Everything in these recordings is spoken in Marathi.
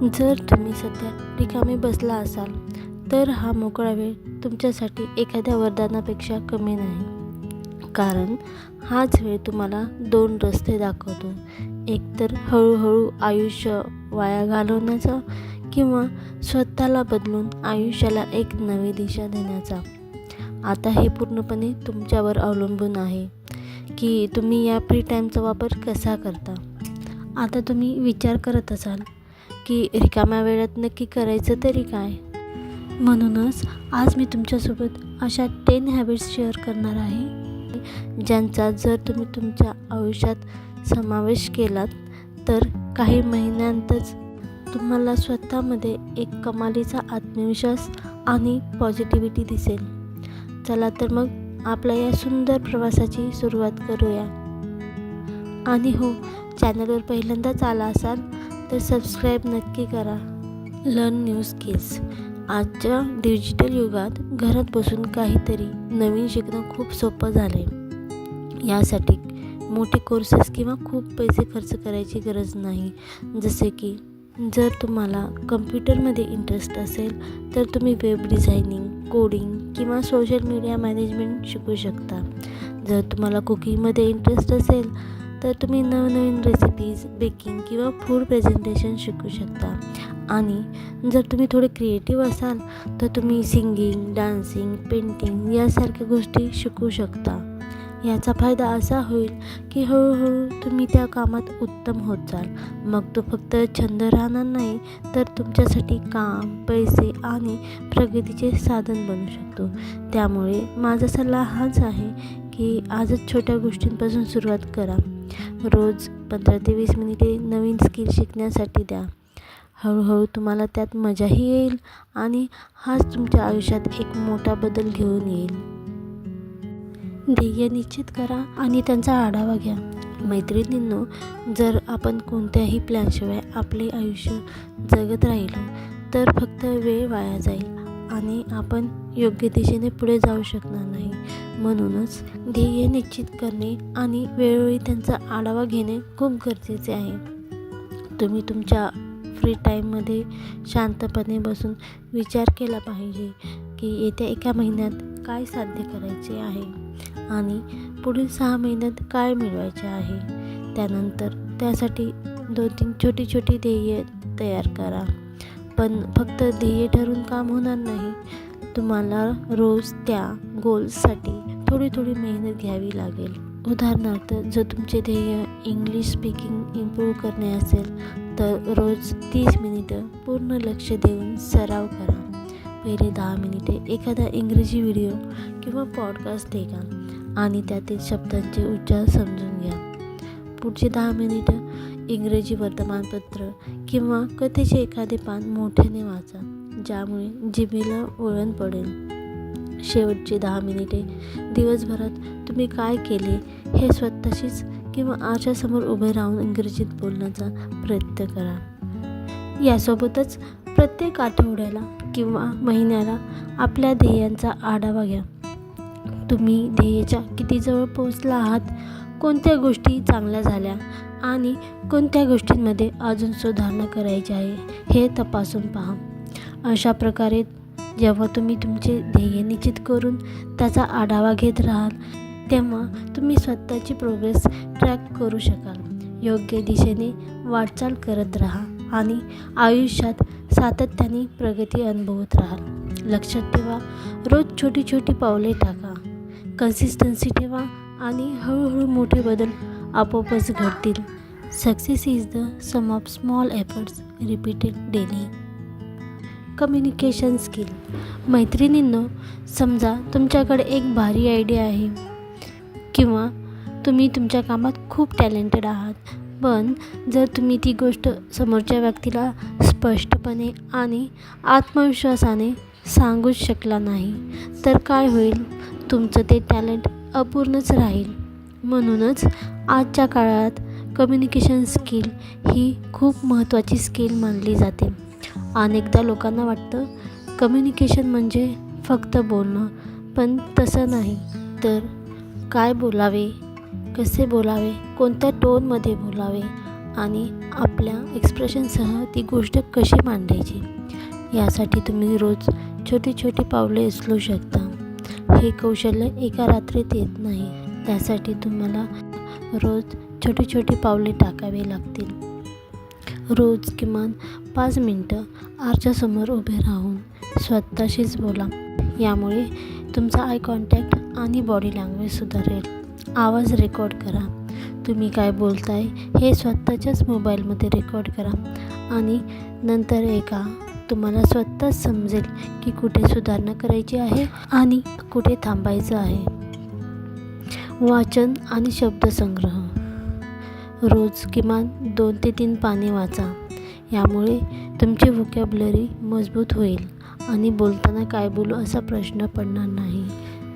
जर तुम्ही सध्या रिकामे बसला असाल तर हा मोकळा वेळ तुमच्यासाठी एखाद्या वरदानापेक्षा कमी नाही. कारण हाच वेळ तुम्हाला 2 रस्ते दाखवतो. एक तर हळूहळू आयुष्य वाया घालवण्याचा किंवा स्वतःला बदलून आयुष्याला एक नवी दिशा देण्याचा. आता हे पूर्णपणे तुमच्यावर अवलंबून आहे की तुम्ही या फ्री टाईमचा वापर कसा करता. आता तुम्ही विचार करत असाल की रिकाम्या वेळात नक्की करायचं तरी काय. म्हणूनच आज मी तुमच्यासोबत अशा 10 हॅबिट्स शेअर करणार आहे ज्यांचा जर तुम्ही तुमच्या आयुष्यात समावेश केलात तर काही महिन्यांतच तुम्हाला स्वतःमध्ये एक कमालीचा आत्मविश्वास आणि पॉझिटिव्हिटी दिसेल. चला तर मग आपल्या या सुंदर प्रवासाची सुरुवात करूया. आणि हो, चॅनलवर पहिल्यांदाच आला असाल तर सबस्क्राईब नक्की करा. Learn new skills. आजच्या डिजिटल युगात घरात बसून काहीतरी नवीन शिकणं खूप सोपं झाले. यासाठी मोठे कोर्सेस किंवा खूप पैसे खर्च करायची गरज नाही. जसे की जर तुम्हाला कम्प्युटरमध्ये इंटरेस्ट असेल तर तुम्ही वेब डिझायनिंग, कोडिंग किंवा सोशल मीडिया मॅनेजमेंट शिकू शकता. जर तुम्हाला कुकिंगमध्ये इंटरेस्ट असेल तर तुम्ही नवनवीन रेसिपीज, बेकिंग किंवा फूड प्रेझेंटेशन शिकू शकता. आणि जर तुम्ही थोडे क्रिएटिव्ह असाल तर तुम्ही सिंगिंग, डान्सिंग, पेंटिंग यासारख्या गोष्टी शिकू शकता. याचा फायदा असा होईल की हळूहळू तुम्ही त्या कामात उत्तम होत जाल. मग तो फक्त छंद राहणार नाही तर तुमच्यासाठी काम, पैसे आणि प्रगतीचे साधन बनू शकतो. त्यामुळे माझा सल्ला हाच आहे की आजच छोट्या गोष्टींपासून सुरुवात करा. रोज 15 ते 20 मिनिटे नवीन स्किल शिकण्यासाठी द्या. हळूहळू तुम्हाला त्यात मजाही येईल आणि हाच तुमच्या आयुष्यात एक मोठा बदल घेऊन येईल. ध्येय निश्चित करा आणि त्यांचा आढावा घ्या. मैत्रिणींनो, जर आपण कोणत्याही प्लॅनशिवाय आपले आयुष्य जगत राहिलो तर फक्त वेळ वाया जाईल आणि आपण योग्य दिशेने पुढे जाऊ शकणार नाही. म्हणूनच ध्येय निश्चित करणे आणि वेळोवेळी त्यांचा आढावा घेणे खूप गरजेचे आहे. तुम्ही तुमच्या फ्री टाईममध्ये शांतपणे बसून विचार केला पाहिजे की येत्या 1 महिन्यात काय साध्य करायचे आहे आणि पुढील 6 महिन्यात काय मिळवायचे आहे. त्यानंतर त्यासाठी 2-3 छोटी ध्येय तयार करा. पण फक्त ध्येय ठरवून काम होणार नाही. तुम्हाला रोज त्या गोल्ससाठी थोडी मेहनत घ्यावी लागेल. उदाहरणार्थ, जर तुमचे ध्येय इंग्लिश स्पीकिंग इम्प्रूव्ह करणे असेल तर रोज 30 मिनिटं पूर्ण लक्ष देऊन सराव करा. पहिले 10 मिनिटे एखादा इंग्रजी व्हिडिओ किंवा पॉडकास्ट ऐका आणि त्यातील शब्दांचे उच्चार समजून घ्या. पुढचे 10 मिनिटं इंग्रजी वर्तमानपत्र किंवा कथेचे एखादे पान मोठ्याने वाचा, ज्यामुळे जिभेला वळण पडेल. शेवटचे 10 मिनिटे दिवसभरात तुम्ही काय केले हे स्वतःशीच किंवा आरशासमोर उभे राहून इंग्रजीत बोलण्याचा प्रयत्न करा. यासोबतच प्रत्येक आठवड्याला किंवा महिन्याला आपल्या ध्येयांचा आढावा घ्या. तुम्ही ध्येयाच्या किती जवळ पोहोचला आहात, कोणत्या गोष्टी चांगल्या झाल्या आणि कोणत्या गोष्टींमध्ये अजून सुधारणा करायची आहे हे तपासून पहा. अशा प्रकारे जेव्हा तुम्ही तुमचे ध्येय निश्चित करून त्याचा आढावा घेत राहाल तेव्हा तुम्ही स्वतःची प्रोग्रेस ट्रॅक करू शकाल. योग्य दिशेने वाटचाल करत राहा आणि आयुष्यात सातत्याने प्रगती अनुभवत राहाल. लक्षात ठेवा, रोज छोटी पावले टाका, कन्सिस्टन्सी ठेवा आणि हळूहळू मोठे बदल आपोआपच घडतील. Success is the sum of small efforts repeated daily. Communication skill. मैत्रिणींनो, समजा तुमच्याकडे एक भारी आयडिया आहे किंवा तुम्ही तुमच्या कामात खूप टॅलेंटेड आहात, पण जर तुम्ही ती गोष्ट समोरच्या व्यक्तीला स्पष्टपणे आणि आत्मविश्वासाने सांगूच शकला नाही तर काय होईल? तुमचं ते टॅलेंट अपूर्णच राहील. म्हणूनच आजच्या काळात कम्युनिकेशन स्किल ही खूप महत्त्वाची स्किल मानली जाते. अनेकदा लोकांना वाटतं कम्युनिकेशन म्हणजे फक्त बोलणं, पण तसं नाही. तर काय बोलावे, कसे बोलावे, कोणत्या टोनमध्ये बोलावे आणि आपल्या एक्सप्रेशनसह ती गोष्ट कशी मांडायची यासाठी तुम्ही रोज छोटी छोटी पावले उचलू शकता. हे कौशल्य एका रात्रीत येत नाही. त्यासाठी तुम्हाला रोज छोटी छोटी पावले टाकावी लागतील. रोज किमान 5 मिनटं आरशासमोर उभे राहून स्वतःशीच बोला. यामुळे तुमचा आय कॉन्टॅक्ट आणि बॉडी लँग्वेज सुधारेल. आवाज रेकॉर्ड करा. तुम्ही काय बोलताय हे स्वतःच्याच मोबाईलमध्ये रेकॉर्ड करा आणि नंतर ऐका. तुम्हाला स्वतःच समजेल की कुठे सुधारणा करायची आहे आणि कुठे थांबायचं आहे. वाचन आणि शब्दसंग्रह. रोज किमान 2 ते 3 पाने वाचा. यामुळे तुमची व्होकॅब्युलरी मजबूत होईल आणि बोलताना काय बोलू असा प्रश्न पडणार नाही.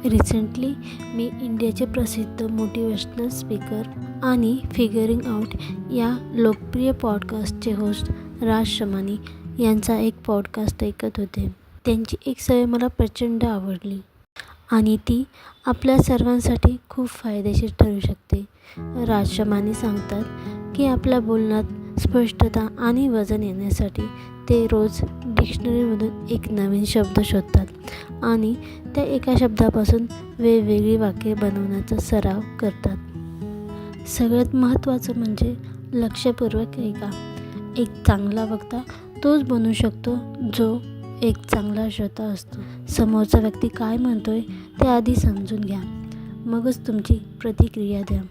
रिसेंटली मी इंडियाचे प्रसिद्ध मोटिवेशनल स्पीकर आणि फिगरिंग आउट या लोकप्रिय पॉडकास्टचे होस्ट राज शमानी यांचा एक पॉडकास्ट ऐकत होते. त्यांची एक सवय मला प्रचंड आवडली आणि ती आपल्या सर्वांसाठी खूप फायदेशीर ठरू शकते. राज शमानी सांगतात की आपल्या बोलण्यात स्पष्टता आणि वजन येण्यासाठी ते रोज डिक्शनरीमधून एक नवीन शब्द शोधतात आणि त्या एका शब्दापासून वेगवेगळी वाक्ये बनवण्याचा सराव करतात. सगळ्यात महत्त्वाचं म्हणजे लक्षपूर्वक ऐका. एक चांगला वक्ता तोच बनू शकतो जो एक चांगला श्रोता असतो. समोरचा व्यक्ती काय म्हणतोय ते आधी समजून घ्या, मगच तुमची प्रतिक्रिया द्या.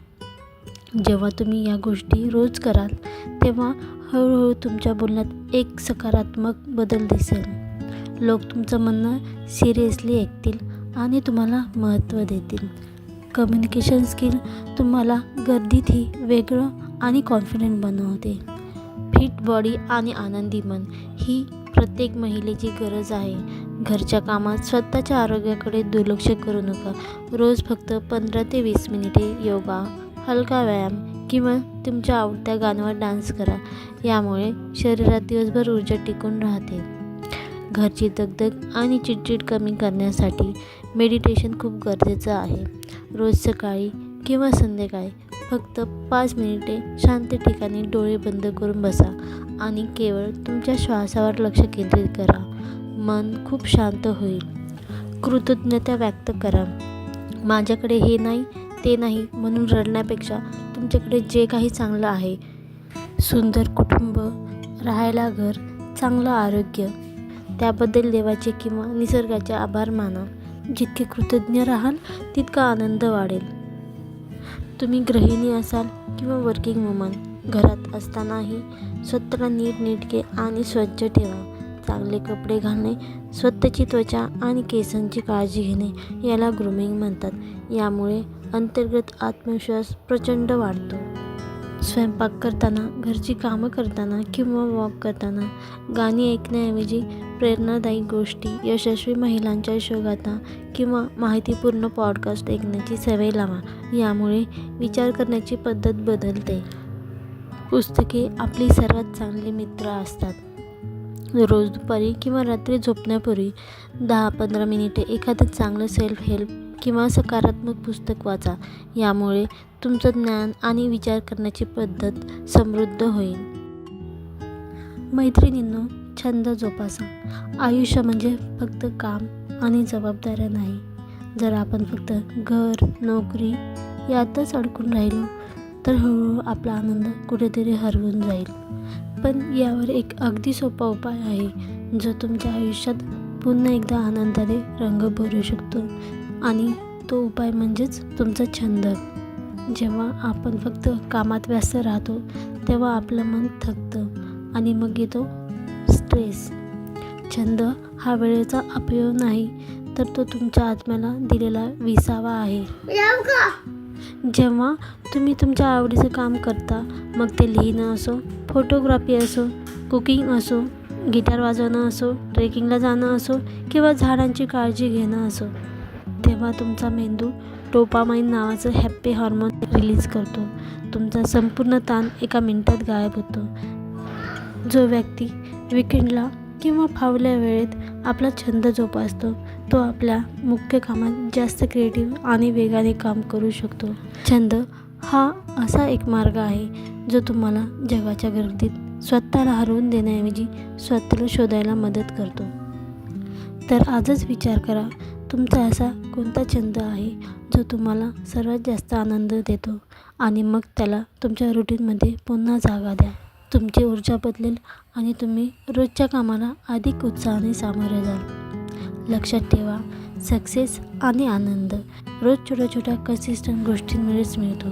जेव्हा तुम्ही या गोष्टी रोज कराल तेव्हा हळूहळू तुमच्या बोलण्यात एक सकारात्मक बदल दिसेल. लोक तुमचं म्हणणं सिरियसली ऐकतील आणि तुम्हाला महत्त्व देतील. कम्युनिकेशन स्किल तुम्हाला गर्दीतही वेगळं आणि कॉन्फिडंट बनवते. फिट बॉडी आणि आनंदी मन ही प्रत्येक महिलेची गरज आहे. घरच्या कामात स्वतःच्या आरोग्याकडे दुर्लक्ष करू नका. रोज फक्त 15 ते 20 मिनिटे योगा, हलका व्यायाम किंवा तुमच्या आवडत्या गाण्यावर डान्स करा. यामुळे शरीरात दिवसभर ऊर्जा टिकून राहते. घरची दगदग आणि चिडचिड कमी करण्यासाठी मेडिटेशन खूप गरजेचं आहे. रोज सकाळी किंवा संध्याकाळी फक्त 5 मिनिटे शांत ठिकाणी डोळे बंद करून बसा आणि केवळ तुमच्या श्वासावर लक्ष केंद्रित करा. मन खूप शांत होईल. कृतज्ञता व्यक्त करा. माझ्याकडे हे नाही ते नाही म्हणून रडण्यापेक्षा तुमच्याकडे जे काही चांगलं आहे, सुंदर कुटुंब, राहायला घर, चांगलं आरोग्य, त्याबद्दल देवाचे किंवा निसर्गाचे आभार माना. जितके कृतज्ञ राहाल तितका आनंद वाढेल. तुम्ही गृहिणी असाल किंवा वर्किंग वुमन, घरात असतानाही स्वतःला नीटनेटके आणि स्वच्छ ठेवा. चांगले कपडे घालणे, स्वतःची त्वचा आणि केसांची काळजी घेणे याला ग्रूमिंग म्हणतात. यामुळे अंतर्गत आत्मविश्वास प्रचंड वाढतो. स्वयंपाक करताना, घरची कामं करताना किंवा वॉक करताना गाणी ऐकण्याऐवजी प्रेरणादायी गोष्टी, यशस्वी महिलांच्या यशोगाथा किंवा माहितीपूर्ण पॉडकास्ट ऐकण्याची सवय लावा. यामुळे विचार करण्याची पद्धत बदलते. पुस्तके आपली सर्वात चांगली मित्र असतात. रोज दुपारी किंवा रात्री झोपण्यापूर्वी 10-15 मिनिटे एखादं चांगलं सेल्फ हेल्प किंवा सकारात्मक पुस्तक वाचा. यामुळे तुमचं ज्ञान आणि विचार करण्याची पद्धत समृद्ध होईल. मैत्रिणींनो, छंद जोपासा. आयुष्य म्हणजे फक्त काम आणि जबाबदाऱ्या नाही. जर आपण फक्त घर, नोकरी यातच अडकून राहिलो तर हळूहळू आपला आनंद कुठेतरी हरवून जाईल. पण यावर एक अगदी सोपा उपाय आहे जो तुमच्या आयुष्यात पुन्हा एकदा आनंदाने रंग भरू शकतो आणि तो उपाय म्हणजेच तुमचा छंद. जेव्हा आपण फक्त कामात व्यस्त राहतो तेव्हा आपलं मन थकतं आणि मग येतो स्ट्रेस. छंद हा वेळेचा अपव्यय नाही, तर तो तुमच्या आत्म्याला दिलेला विसावा आहे. जेव्हा तुम्ही तुमच्या आवडीचं काम करता, मग ते लिहिणं असो, फोटोग्राफी असो, कुकिंग असो, गिटार वाजवणं असो, ट्रेकिंगला जाणं असो किंवा झाडांची काळजी घेणं असो, तेव्हा तुमचा मेंदू डोपामाइन नावाचं हॅप्पी हार्मोन रिलीज करतो. तुमचा संपूर्ण ताण एका मिनिटात गायब होतो. जो व्यक्ती विकेंडला किंवा फावल्या वेळेत आपला छंद जोपासतो तो आपल्या मुख्य कामात जास्त क्रिएटिव्ह आणि वेगाने काम करू शकतो. छंद हा असा एक मार्ग आहे जो तुम्हाला जगाच्या गर्दीत स्वतःला हरवून देण्याऐवजी स्वतःला शोधायला मदत करतो. तर आजच विचार करा, तुमचा असा कोणता छंद आहे जो तुम्हाला सर्वात जास्त आनंद देतो आणि मग त्याला तुमच्या रुटीनमध्ये पुन्हा जागा द्या. तुमची ऊर्जा बदलेल आणि तुम्ही रोजच्या कामाला अधिक उत्साहाने सामोरे जाल. लक्षात ठेवा, सक्सेस आणि आनंद रोज छोट्या छोट्या कन्सिस्टंट गोष्टींमुळेच मिळतो.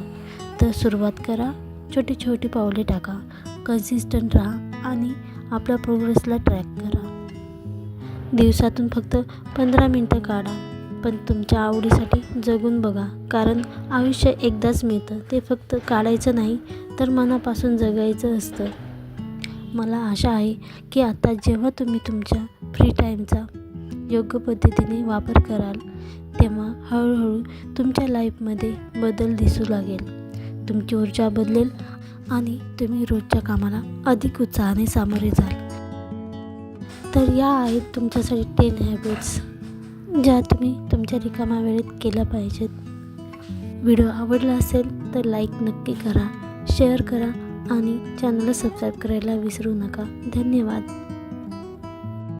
तर सुरुवात करा, छोटी छोटी पावले टाका, कन्सिस्टंट राहा आणि आपल्या प्रोग्रेसला ट्रॅक करा. दिवसातून फक्त 15 मिनटं काढा, पण तुमच्या आवडीसाठी जगून बघा. कारण आयुष्य एकदाच मिळतं, ते फक्त काढायचं नाही तर मनापासून जगायचं असतं. मला आशा आहे की आता जेव्हा तुम्ही तुमच्या फ्री टाईमचा योग्य पद्धतीने वापर कराल तेव्हा हळूहळू तुमच्या लाईफमध्ये बदल दिसू लागेल. तुमची ऊर्जा बदलेल आणि तुम्ही रोजच्या कामाला अधिक उत्साहाने सामोरे जाल. तर या आहेत तुमच्यासाठी 10 हॅबिट्स ज्या तुम्ही तुमच्या रिकाम्या वेळेत केल्या पाहिजेत. व्हिडिओ आवडला असेल तर लाईक नक्की करा, शेअर करा आणि चॅनलला सबस्क्राईब करायला विसरू नका. धन्यवाद.